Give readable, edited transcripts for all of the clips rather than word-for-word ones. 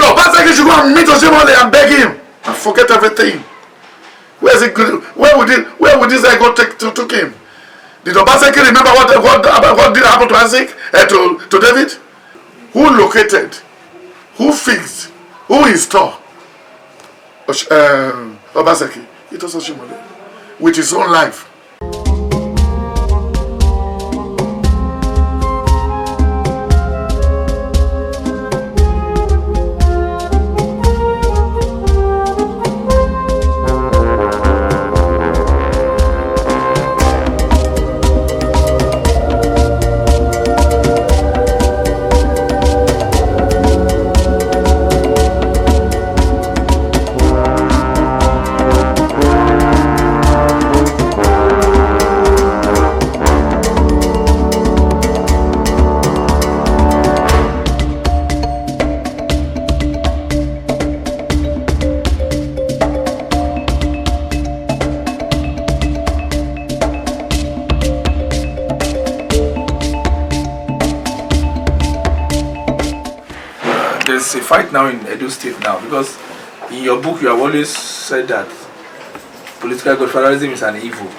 Obaseki. Obaseki should go and meet Oshiomhole and beg him and forget everything. Where would this guy go took him? Did Obaseki remember what did happen to Isaac, to David? Who located, who fixed, who installed Obaseki? It was Oshiomhole with his own life. There's a fight now in Edo State now, because in your book you have always said that political godfatherism is an evil.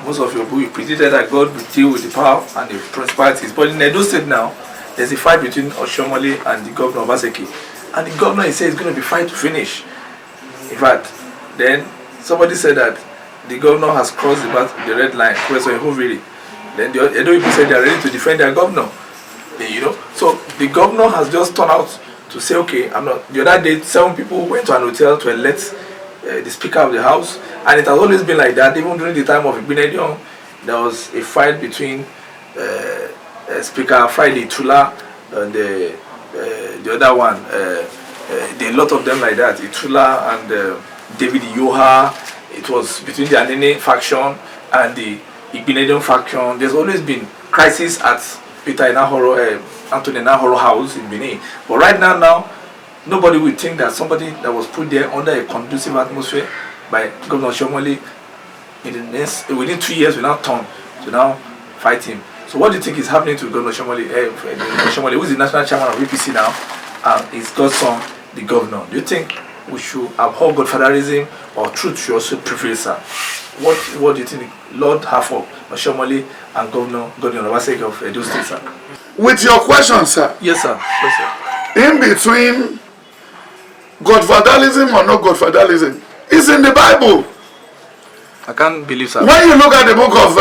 Most of your book you predicted that God will deal with the power and the principalities. But in Edo State now, there's a fight between Oshiomhole and the governor Obaseki. And the governor, he says, it's going to be fight to finish. In fact, then somebody said that the governor has crossed the red line. Then the Edo people said they are ready to defend their governor. You know, so the governor has just turned out to say, okay, I'm not. The other day, 7 people went to an hotel to elect the Speaker of the House, and it has always been like that. Even during the time of Billionaire, there was a fight between Speaker Friday Itula and the other one. There are a lot of them like that. Itula and David Yoha. It was between the Anene faction and the Billionaire faction. There's always been crisis at Anthony Nahoro house in Benin. But right now, nobody will think that somebody that was put there under a conducive atmosphere by Governor Oshiomhole within 2 years will now turn to now fight him. So what do you think is happening to Governor Oshiomhole, who is the national chairman of APC now, and his godson, the governor? Do you think we should abhor godfatherism, or truth should also prevail, sir? What do you think Lord have for Oshiomhole and Governor Godwin Obaseki of Edo State, sir? With your question, sir. Yes, sir. Yes, sir. In between godfatherism or no godfatherism, it's in the Bible. I can't believe, sir. When you look at the book of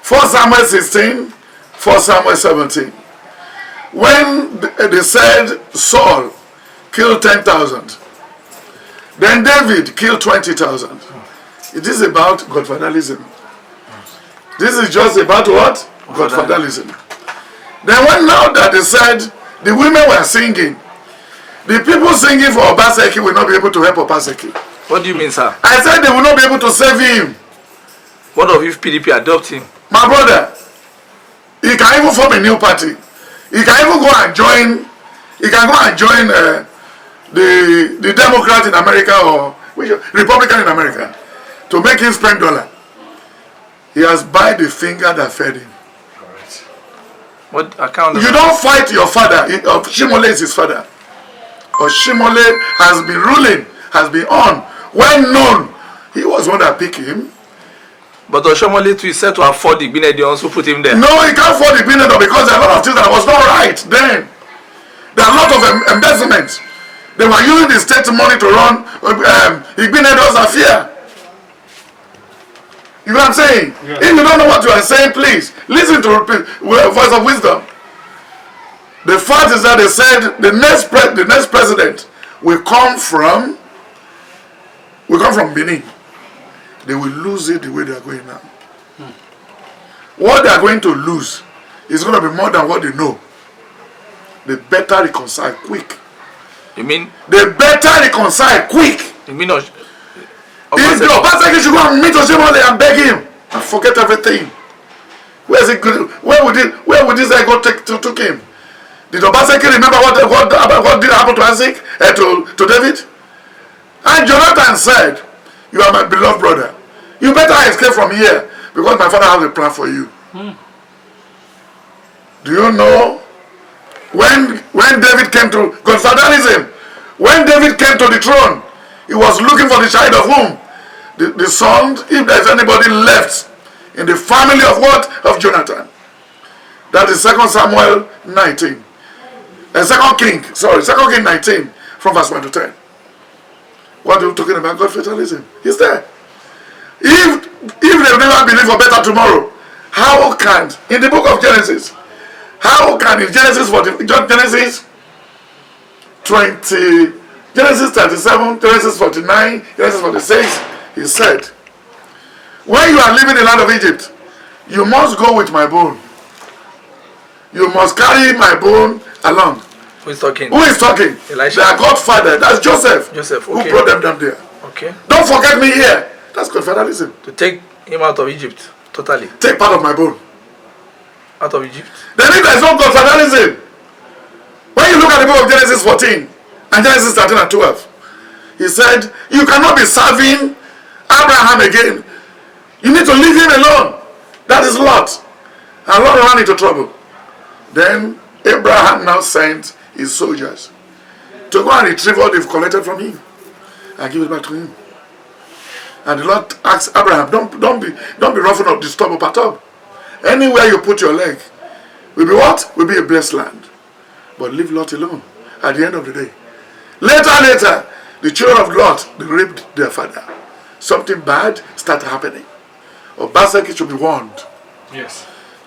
1 Samuel 16, 1 Samuel 17, when they said Saul killed 10,000, then David killed 20,000. It is about godfatherism. This is just about what? Godfatherism. Then when now that they said the women were singing, the people singing for Obaseki will not be able to help Obaseki. What do you mean, sir? I said they will not be able to save him. What of if PDP adopt him? My brother, he can even form a new party. He can even go and join. He can go and join the Democrat in America or Republican in America to make him spend $. He has bite the finger that fed him. What account? You don't fight your father. Oshiomhole is his father. Oshiomhole has been ruling, has been on. When known, he was one that picked him. But Oshiomhole too is said to afford the Billionaire, who put him there. No, he can't afford the Billionaire because there are a lot of things that was not right then. There are a lot of embezzlements. They were using the state money to run Billionaire's affair. You know what I'm saying? Yeah. If you don't know what you are saying, please listen to voice of wisdom. The fact is that they said the next president will come from Benin. They will lose it the way they are going now. What they are going to lose is going to be more than what they know. They better reconcile quick. You mean? They better reconcile quick. You mean If the Obaseki should go and meet Oshiomhole and beg him and forget everything. Where would this guy go took him? Did Obaseki remember what did happen to Isaac, to David? And Jonathan said, "You are my beloved brother. You better escape from here because my father has a plan for you." Do you know when When David came to godfatherism, when David came to the throne, he was looking for the child of whom? The son, if there's anybody left in the family of what? Of Jonathan. That is 2 Samuel 19. 2 King 19 from verse 1 to 10. What are you talking about? Godfatherism. He's there. If they never believe for better tomorrow, how can, in the book of Genesis, how can in Genesis 20, Genesis 37, Genesis 49, Genesis 46, he said, when you are living in the land of Egypt, you must go with my bone. You must carry my bone along. Who is talking? Who is talking? Elisha. Their godfather. That's Joseph. Joseph, okay. Who brought them down there. Okay. Don't forget me here. That's godfatherism. To take him out of Egypt, totally. Take part of my bone. Out of Egypt. Then if there's no godfatherism, when you look at the book of Genesis 14 and Genesis 13 and 12, he said, you cannot be serving Abraham again. You need to leave him alone. That is Lot. And Lot ran into trouble. Then Abraham now sent his soldiers to go and retrieve what they've collected from him and give it back to him. And the Lord asked Abraham, don't be roughing up the stubble at all. Anywhere you put your leg will be what? Will be a blessed land. But leave Lot alone at the end of the day. Later, the children of Lot, they raped their father. Something bad started happening. Obaseki should be warned. Yes.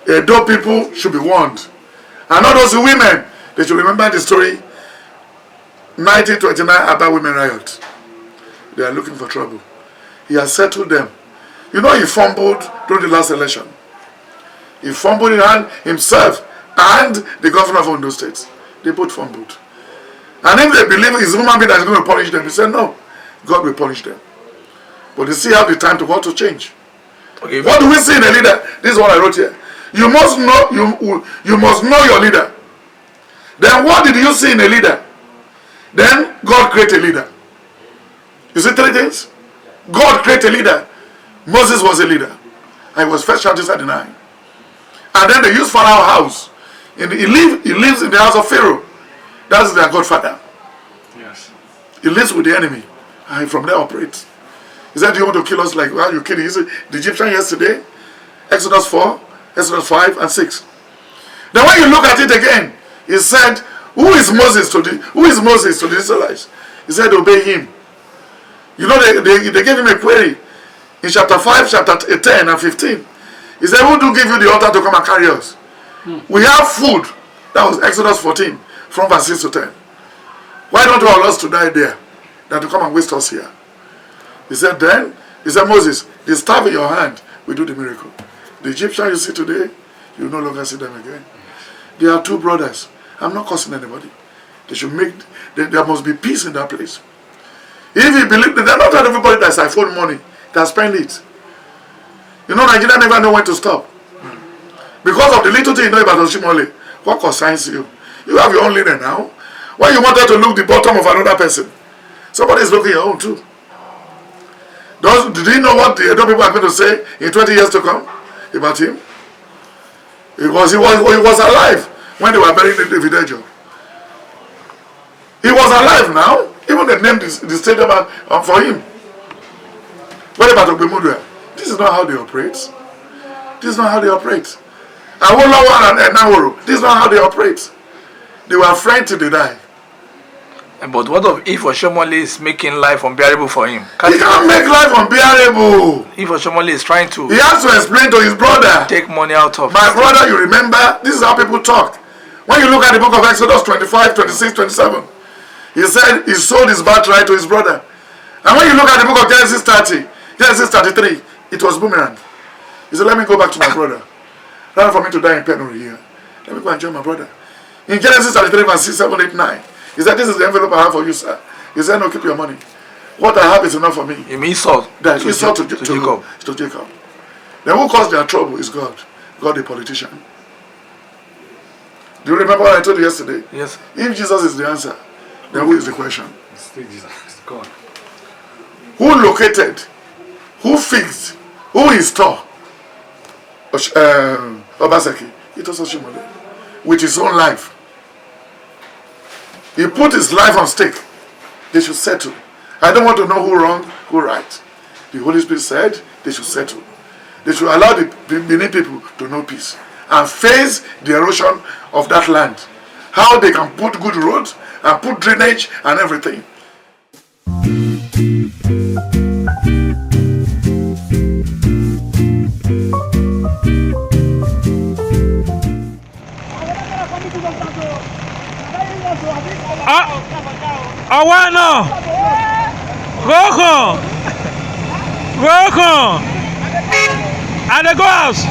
Edo people should be warned. And all those women, they should remember the story 1929 Aba women riot. They are looking for trouble. He has settled them. You know, he fumbled during the last election. He fumbled in hand himself and the governor of Edo State. They both fumbled. And if they believe it's a human being that is going to punish them, he said no, God will punish them. But they still have the time to want to change. Okay. What do we see in a leader? This is what I wrote here. You must know you must know your leader. Then what did you see in a leader? Then God created a leader. You see three things? God created a leader. Moses was a leader. And he was first shouting at the 9. And then they used Pharaoh's house. He lives in the house of Pharaoh. That's their godfather. Yes. He lives with the enemy. And he from there operates. He said, do you want to kill us like well, you killed the Egyptian yesterday? Exodus 4, Exodus 5 and 6. Then when you look at it again, he said, who is Moses to the Israelites? He said, obey him. You know, they gave him a query in chapter 5, chapter 10 and 15. He said, who do give you the altar to come and carry us? We have food. That was Exodus 14 from verse 6 to 10. Why don't you allow us to die there than to come and waste us here? He said, Moses, the staff in your hand will do the miracle. The Egyptian you see today, you will no longer see them again. They are two brothers. I'm not cursing anybody. They should there must be peace in that place. If you believe that they're not everybody that siphon money, that spend it. You know, Nigeria never know when to stop. Because of the little thing you know about Oshiomhole, what concerns you? You have your own leader now. When you wanted to look the bottom of another person, somebody is looking your own too. Did you know what the Edo people are going to say in 20 years to come about him? He was alive when they were burying the Ejo. He was alive now. Even they named the stadium for him. What about Ogbemudia? This is not how they operate. This is not how they operate. Awolowo and Enaworo, this is not how they operate. They were friends till they die. But what if Oshiomhole is making life unbearable for him? He can't make life unbearable. If Oshiomhole is trying to... He has to explain to his brother. Take money out of... My brother, you remember, this is how people talk. When you look at the book of Exodus 25, 26, 27, he said he sold his birthright to his brother. And when you look at the book of Genesis 30, Genesis 33, it was boomerang. He said, let me go back to my brother. Rather for me to die in penury here. Let me go and join my brother. In Genesis 33, verse 6, 7, 8, 9, he said, this is the envelope I have for you, sir. He said, no, keep your money. What I have is enough for me. You mean Esau? That Esau to Jacob. To Jacob. Then who caused their trouble is God. God, the politician. Do you remember what I told you yesterday? Yes. If Jesus is the answer, then who is the question? It's still Jesus. It's God. Who located? Who fixed? Who installed Obaseki? It was Oshiomhole. With his own life. He put his life on stake. They should settle. I don't want to know who wrong, who right. The Holy Spirit said they should settle. They should allow the Benin people to know peace and face the erosion of that land. How they can put good roads and put drainage and everything. Awano, Roko, and the go house.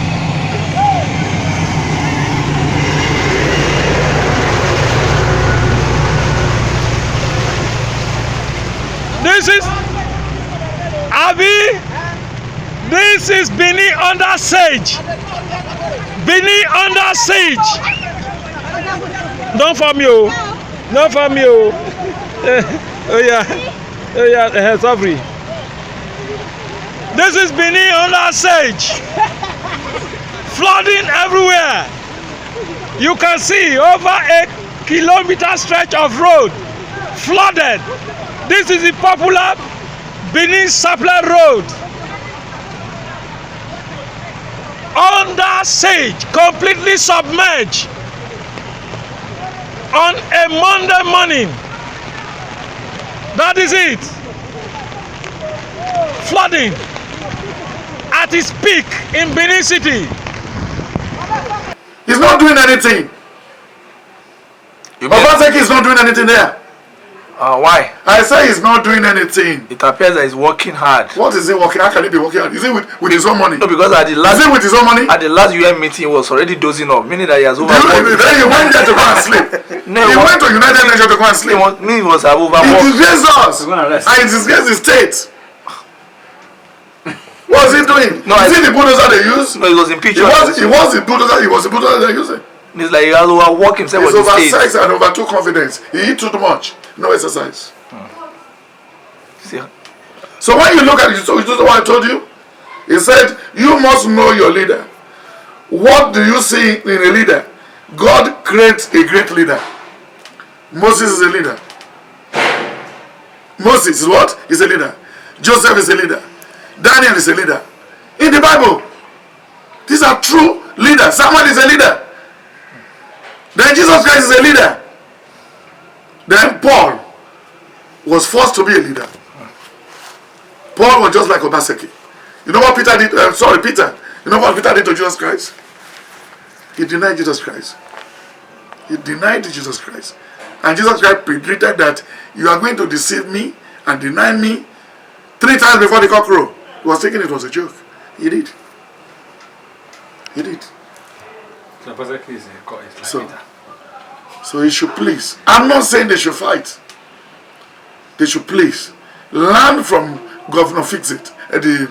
This is Abi. This is Benin under siege. Benin under siege. Don't for me, oh. Not for me, oh. Sorry. This is Benin under siege. Flooding everywhere. You can see over a kilometer stretch of road flooded. This is the popular Benin Supply Road. Under siege, completely submerged. On a Monday morning. That is it. Flooding at its peak in Benin City. He's not doing anything. Obaseki is not doing anything there. Why? I say he's not doing anything. It appears that he's working hard. What is he working? How can he be working hard? Is he with his own money? No, because at the last, is he with his own money? At the last UN meeting, he was already dozing off, meaning that he has over. Then he went there to go and sleep. No, he went to United Nations to go and sleep. He was overworked. He disgraced us. And he disgraced the state. What was he doing? No, is it the bulldozer they use? No, it was impeachment. He was the bulldozer. He was the bulldozer they're using. It's like he has overworked himself with the state. He's oversex and over too confidence. He eat too much. No exercise. See? So when you look at it, so you know what I told you? He said, you must know your leader. What do you see in a leader? God creates a great leader. Moses is a leader. Moses is what? Is a leader. Joseph is a leader. Daniel is a leader. In the Bible, these are true leaders. Samuel is a leader. Then Jesus Christ is a leader. Then Paul was forced to be a leader. Paul was just like Obaseki. You know what Peter did? Peter. You know what Peter did to Jesus Christ? He denied Jesus Christ. He denied Jesus Christ. And Jesus Christ predicted that you are going to deceive me and deny me 3 times before the cock crow. He was thinking it was a joke. He did. He did. So Obaseki is like Peter. So he should please. I'm not saying they should fight. They should please learn from Governor Fix-It. They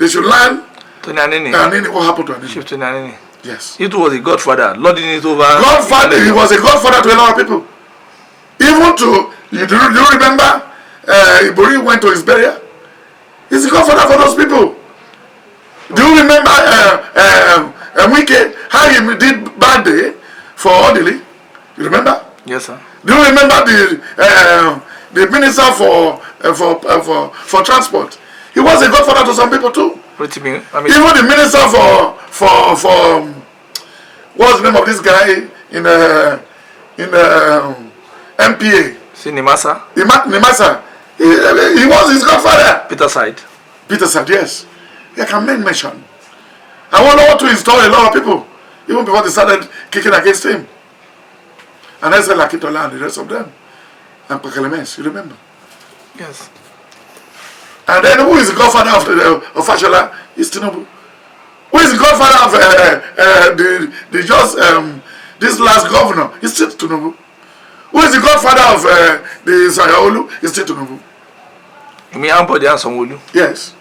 should learn. Anini. What happened to Anini? Shift to Anini. Yes. It was a godfather, lording it over. Godfather. He was a godfather to a lot of people. Even to do you remember? Ibori went to his burial. He's a godfather for those people. Do you remember Wike, how he did bad day for Odili? You remember? Yes, sir. Do you remember the minister for transport? He was a godfather to some people too. Even the minister for what's the name of this guy in MPA? Nimasa. Nimasa. He was his godfather. Peter Side, yes. I can mention. I wonder what to install a lot of people, even before they started kicking against him. And I said Lakitola and the rest of them. And Pakalemes, you remember? Yes. And then who is the godfather of Fashola? Is Tinubu. Who is the godfather of this last governor? Is still Tinubu. Who is the godfather of the Sayaolu? Is still Tinubu. You mean Ambode and Sanwo-Olu? Yes.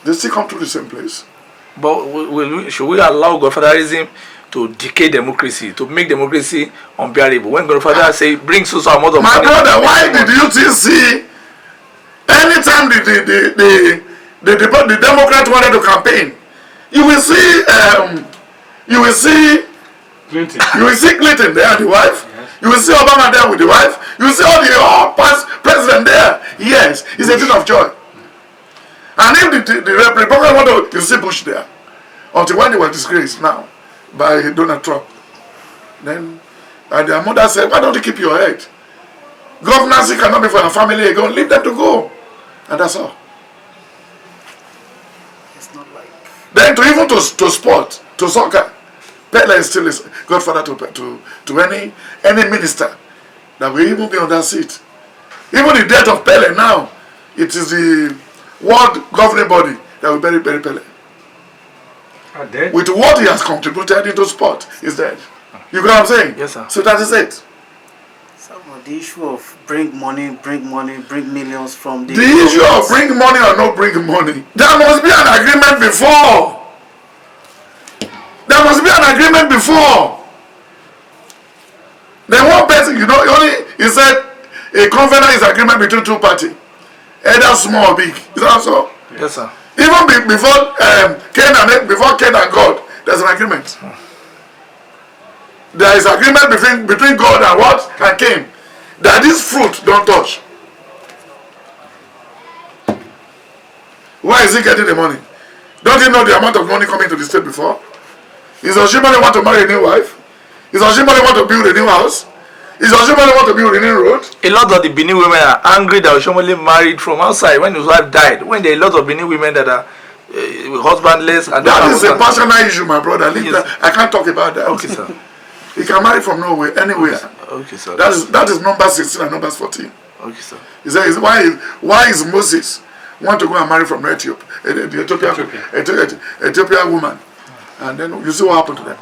They still come to the same place. But should we allow godfatherism to decay democracy, to make democracy unbearable? When godfather say bring so amount of money. My brother, why did you see anytime the Democrat wanted to campaign, you will see Clinton. You will see Clinton there, the wife. Yes. You will see Obama there with the wife. You will see all past president there. Yes, it's a thing of joy. And if the Republican want to, you see Bush there. Until when they were disgraced now by Donald Trump. Then their mother said, why don't you keep your head? Governance cannot be for your family again. Leave them to go. And that's all. It's not like... Then to even to sport, to soccer, Pele is still is godfather to any minister that will even be on that seat. Even the death of Pele now, it is the world governing body that will bury Pele. Dead? With what he has contributed into sport, he's dead. You get what I'm saying? Yes, sir. So that is it. The issue of bring money, bring millions from the... The issue of bring money or not bring money, there must be an agreement before. There must be an agreement before. Then one person, he said a covenant is agreement between two parties, either small or big. Is that so? Yes, sir. Even before Cain and God, there's an agreement. There is agreement between God and what? And Cain. That this fruit don't touch. Why is he getting the money? Don't you know the amount of money coming to the state before? Is Oshiomhole want to marry a new wife? Is Oshiomhole want to build a new house? Is Oshiomhole want to build a new road? A lot of the Benin women are angry that Oshiomhole married from outside when his wife died. When there are a lot of Benin women that are husbandless. And that is a personal issue, my brother. Yes. I can't talk about that. Okay, sir. He can marry from nowhere, anywhere. Okay, sir. That is number 16 and number 14. Okay, sir. He says, why is Moses want to go and marry from Ethiopia, the Ethiopian woman? And then you see what happened to them.